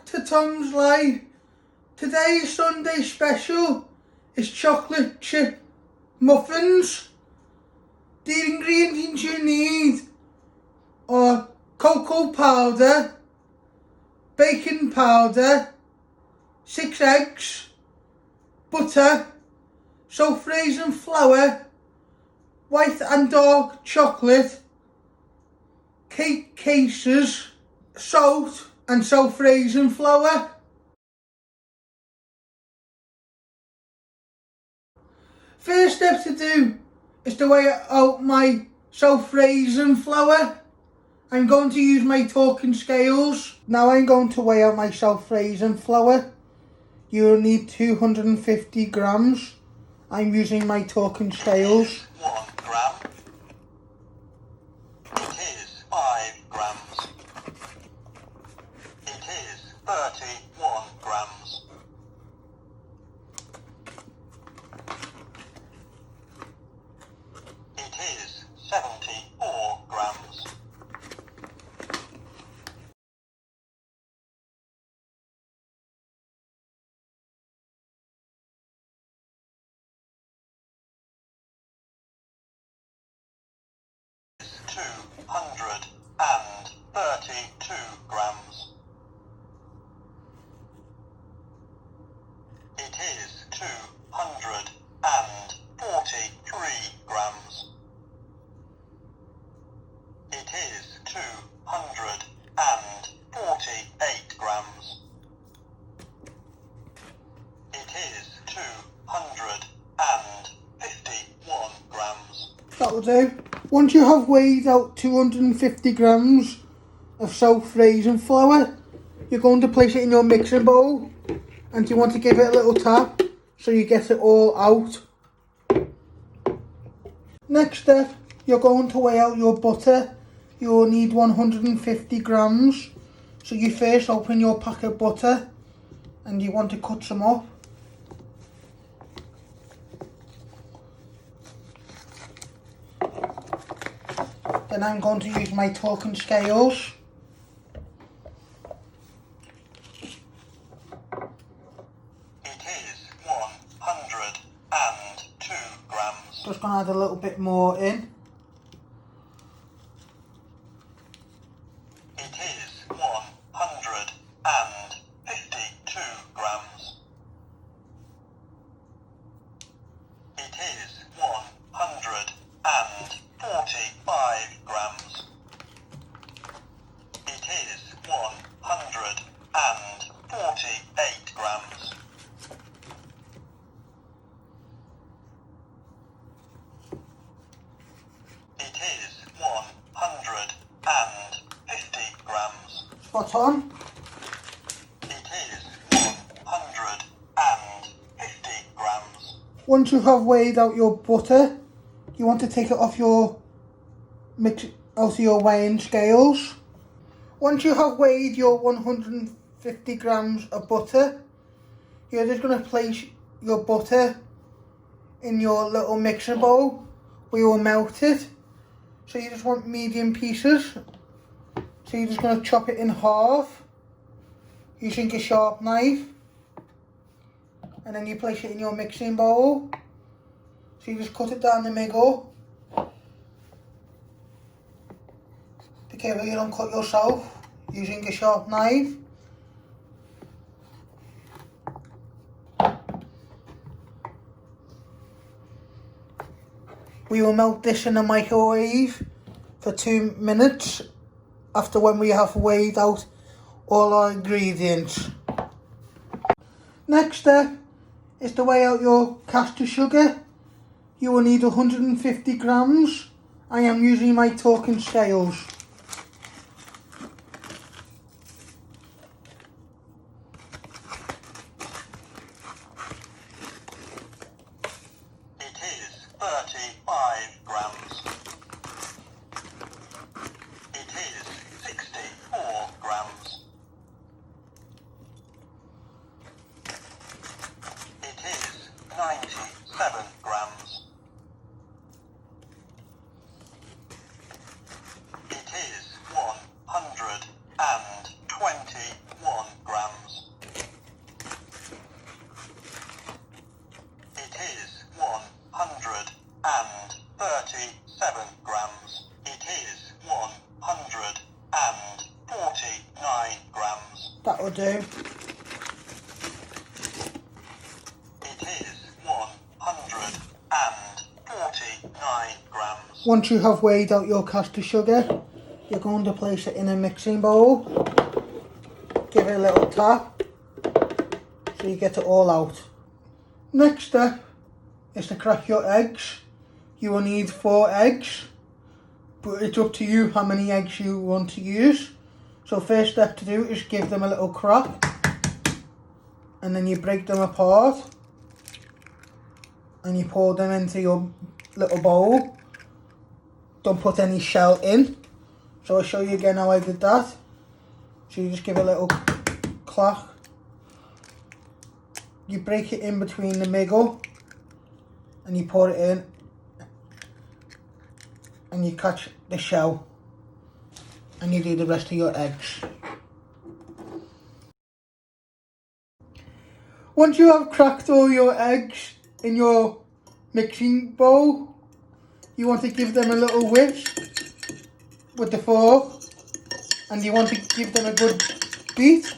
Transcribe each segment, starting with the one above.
to Tom's Live. Today's Sunday special is chocolate chip muffins. The ingredients you need are cocoa powder, baking powder, 6 eggs, butter, self-raising flour, white and dark chocolate, cake cases, salt and self-raising flour. First step to do is to weigh out my self-raising flour. I'm going to use my talking scales. Now I'm going to weigh out my self-raising flour. You will need 250 grams. I'm using my talking scales. 1 gram. It is 5 grams. It is 31 grams. It is 74 grams. It is 232 grams. It is 243 grams. It is 248 grams. It is 251 grams. That will do. Once you have weighed out 250 grams of self-raising flour, you're going to place it in your mixing bowl and you want to give it a little tap so you get it all out. Next step, you're going to weigh out your butter. You will need 150 grams. So you first open your pack of butter and you want to cut some up. Then I'm going to use my talking scales. It is 102 grams. Just going to add a little bit more in. It is 152 grams. It is 145 grams. It is 148 grams. It is 150 grams. Spot on. It is 150 grams. Once you have weighed out your butter, you want to take it off your weighing scales. Once you have weighed your 150 grams of butter, you're just going to place your butter in your little mixing bowl where you will melt it. So you just want medium pieces. So you're just going to chop it in half using a sharp knife. And then you place it in your mixing bowl. So you just cut it down the middle. Be careful you don't cut yourself using a sharp knife. We will melt this in the microwave for 2 minutes after when we have weighed out all our ingredients. Next step is to weigh out your caster sugar. You will need 150 grams. I am using my talking scales. It is 35 grams. It is 64 grams. It is 97 grams. It That'll do. It is 149 grams. Once you have weighed out your caster sugar, you're going to place it in a mixing bowl. Give it a little tap so you get it all out. Next step is to crack your eggs. You will need 4 eggs, but it's up to you how many eggs you want to use. So first step to do is give them a little crack, and then you break them apart and you pour them into your little bowl. Don't put any shell in. So I'll show you again how I did that. So you just give a little clack. You break it in between the middle and you pour it in and you catch the shell and you do the rest of your eggs. Once you have cracked all your eggs in your mixing bowl, you want to give them a little whisk with the fork, and you want to give them a good beat.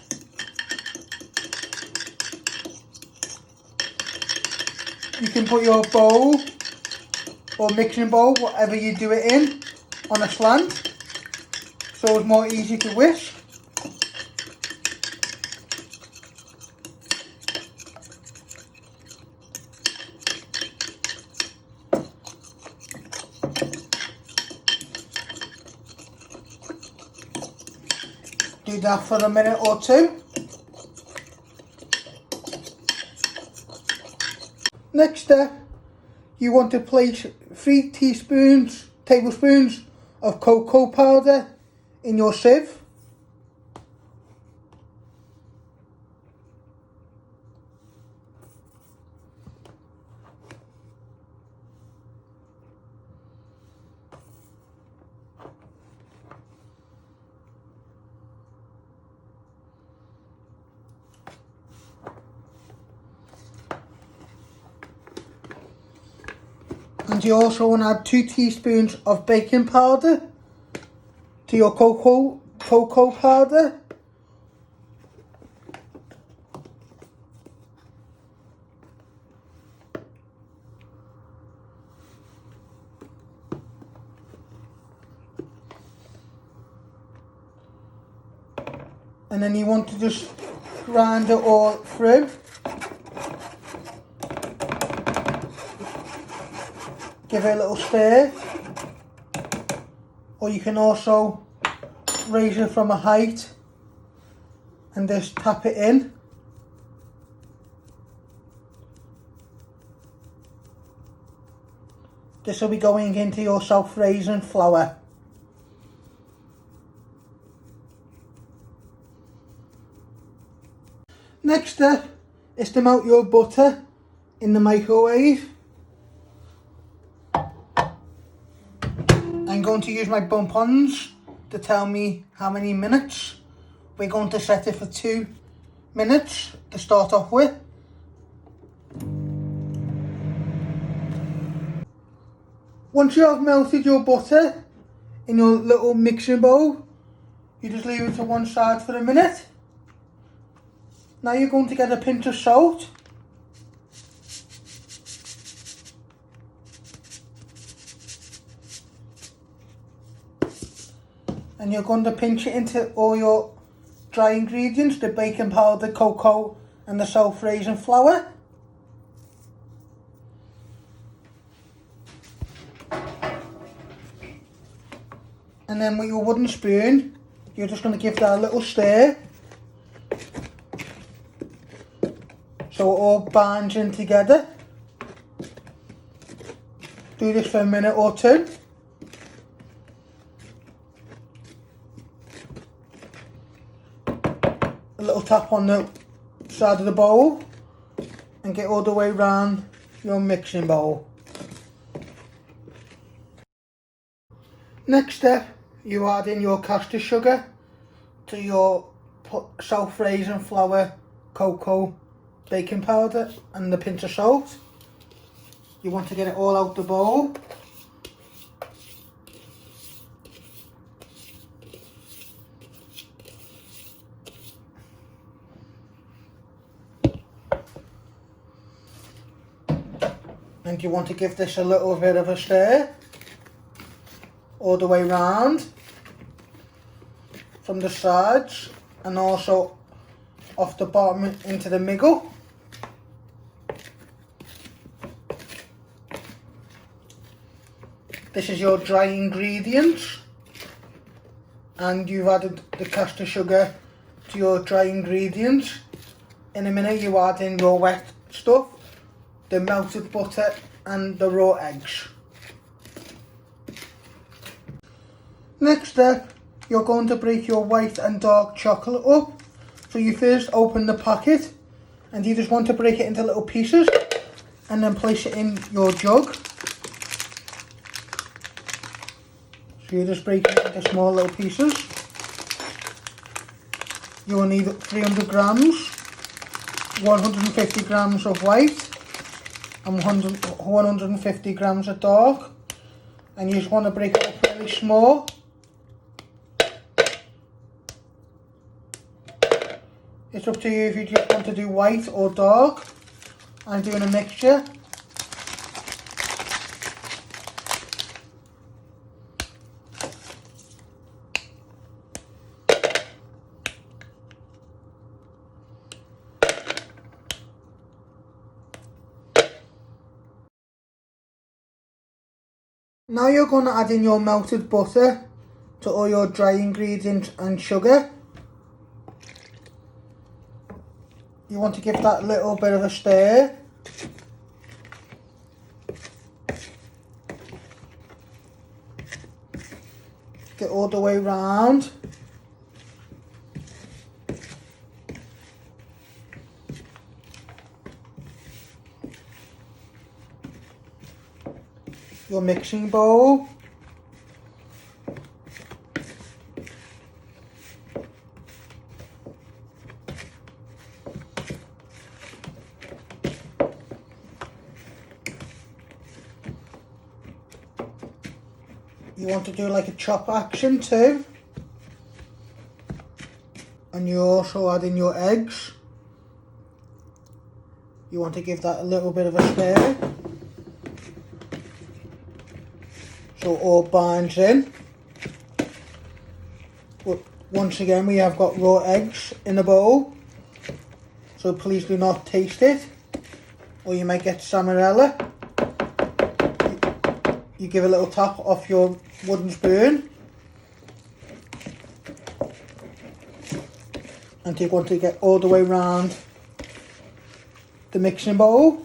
You can put your bowl or mixing bowl, whatever you do it in, on a slant, so it's more easy to whisk. Do that for a minute or two. Next step, you want to place 3 tablespoons of cocoa powder in your sieve. And you also want to add 2 teaspoons of baking powder to your cocoa powder. And then you want to just grind it all through. Give it a little stir, or you can also raise it from a height and just tap it in. This will be going into your self-raising flour. Next step is to melt your butter in the microwave. I'm going to use my bump-ons to tell me how many minutes. We're going to set it for 2 minutes to start off with. Once you have melted your butter in your little mixing bowl, you just leave it to one side for a minute. Now you're going to get a pinch of salt. And you're going to pinch it into all your dry ingredients, the baking powder, cocoa and the self-raising flour. And then with your wooden spoon, you're just going to give that a little stir so it all binds in together. Do this for a minute or two. A little tap on the side of the bowl and get all the way around your mixing bowl. Next step, you add in your caster sugar to your self-raising flour, cocoa, baking powder and the pinch of salt. You want to get it all out the bowl. And you want to give this a little bit of a stir all the way round from the sides and also off the bottom into the middle. This is your dry ingredients, and you've added the caster sugar to your dry ingredients. In a minute you add in your wet stuff, the melted butter and the raw eggs. Next step, you're going to break your white and dark chocolate up. So you first open the packet and you just want to break it into little pieces and then place it in your jug. So you just break it into small little pieces. You will need 300 grams, 150 grams of white and 150 grams of dark, and you just want to break it up really small. It's up to you if you just want to do white or dark. I'm doing a mixture. Now you're going to add in your melted butter to all your dry ingredients and sugar. You want to give that a little bit of a stir. Get all the way round. Your mixing bowl. You want to do like a chop action too. And you also add in your eggs. You want to give that a little bit of a stir, so it all binds in. But once again, we have got raw eggs in the bowl, so please do not taste it or you might get salmonella. You give a little tap off your wooden spoon and you want to get all the way around the mixing bowl.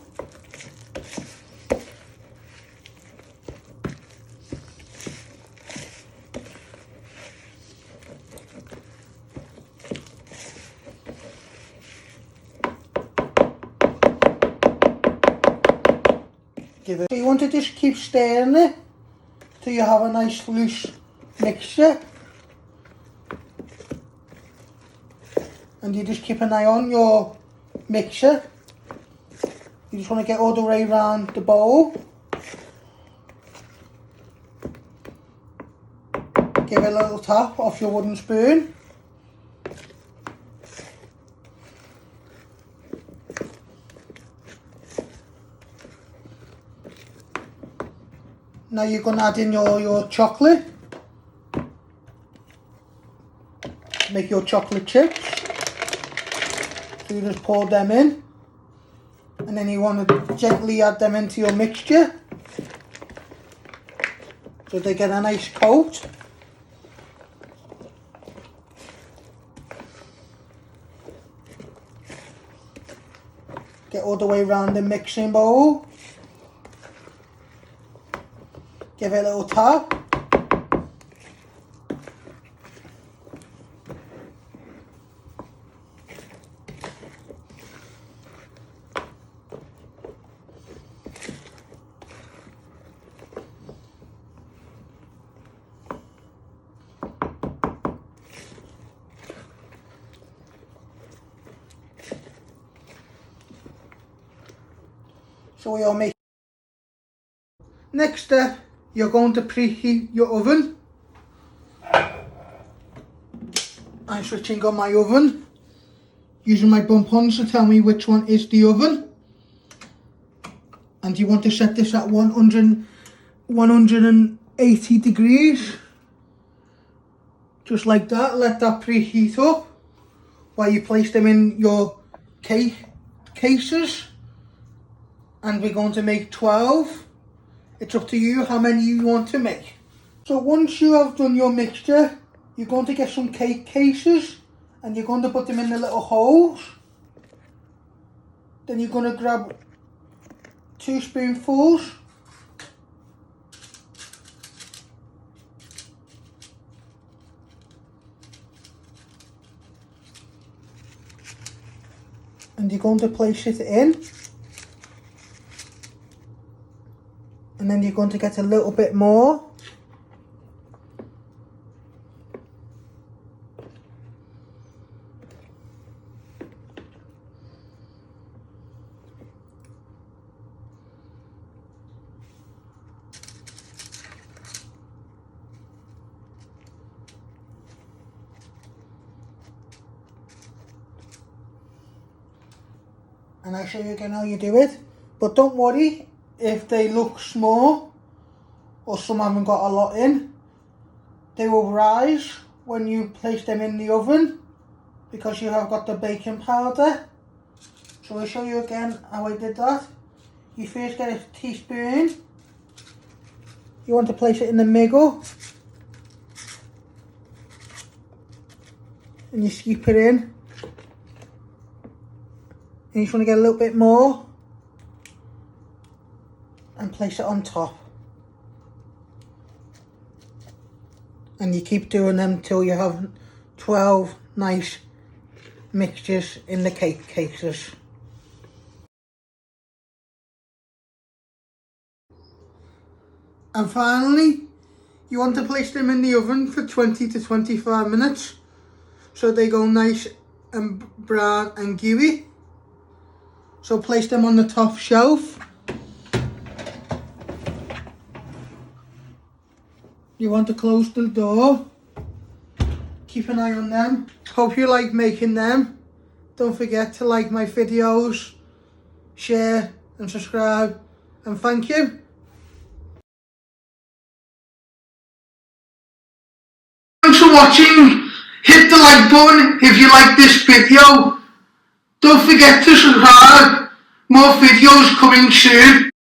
So you want to just keep stirring it till you have a nice loose mixture, and you just keep an eye on your mixture. You just want to get all the way around the bowl. Give it a little tap off your wooden spoon. Now you're going to add in your chocolate. Make your chocolate chips. So you just pour them in. And then you want to gently add them into your mixture, so they get a nice coat. Get all the way around the mixing bowl. Give it a little tap. So we all make. Next step, you're going to preheat your oven. I'm switching on my oven, using my bump ons to tell me which one is the oven. And you want to set this at 180 degrees. Just like that, let that preheat up while you place them in your cake cases. And we're going to make 12. It's up to you how many you want to make. So once you have done your mixture, you're going to get some cake cases and you're going to put them in the little holes. Then you're going to grab 2 spoonfuls and you're going to place it in, and then you're going to get a little bit more. And I'll show you again how you do it. But don't worry if they look small or some haven't got a lot in. They will rise when you place them in the oven because you have got the baking powder. So I'll show you again how I did that. You first get a teaspoon. You want to place it in the middle. And you scoop it in. And you just want to get a little bit more and place it on top. And you keep doing them till you have 12 nice mixtures in the cake cases. And finally, you want to place them in the oven for 20 to 25 minutes so they go nice and brown and gooey. So place them on the top shelf. You want to close the door. Keep an eye on them. Hope you like making them. Don't forget to like my videos, share and subscribe, and thank you. Thanks for watching. Hit the like button if you like this video. Don't forget to subscribe. More videos coming soon.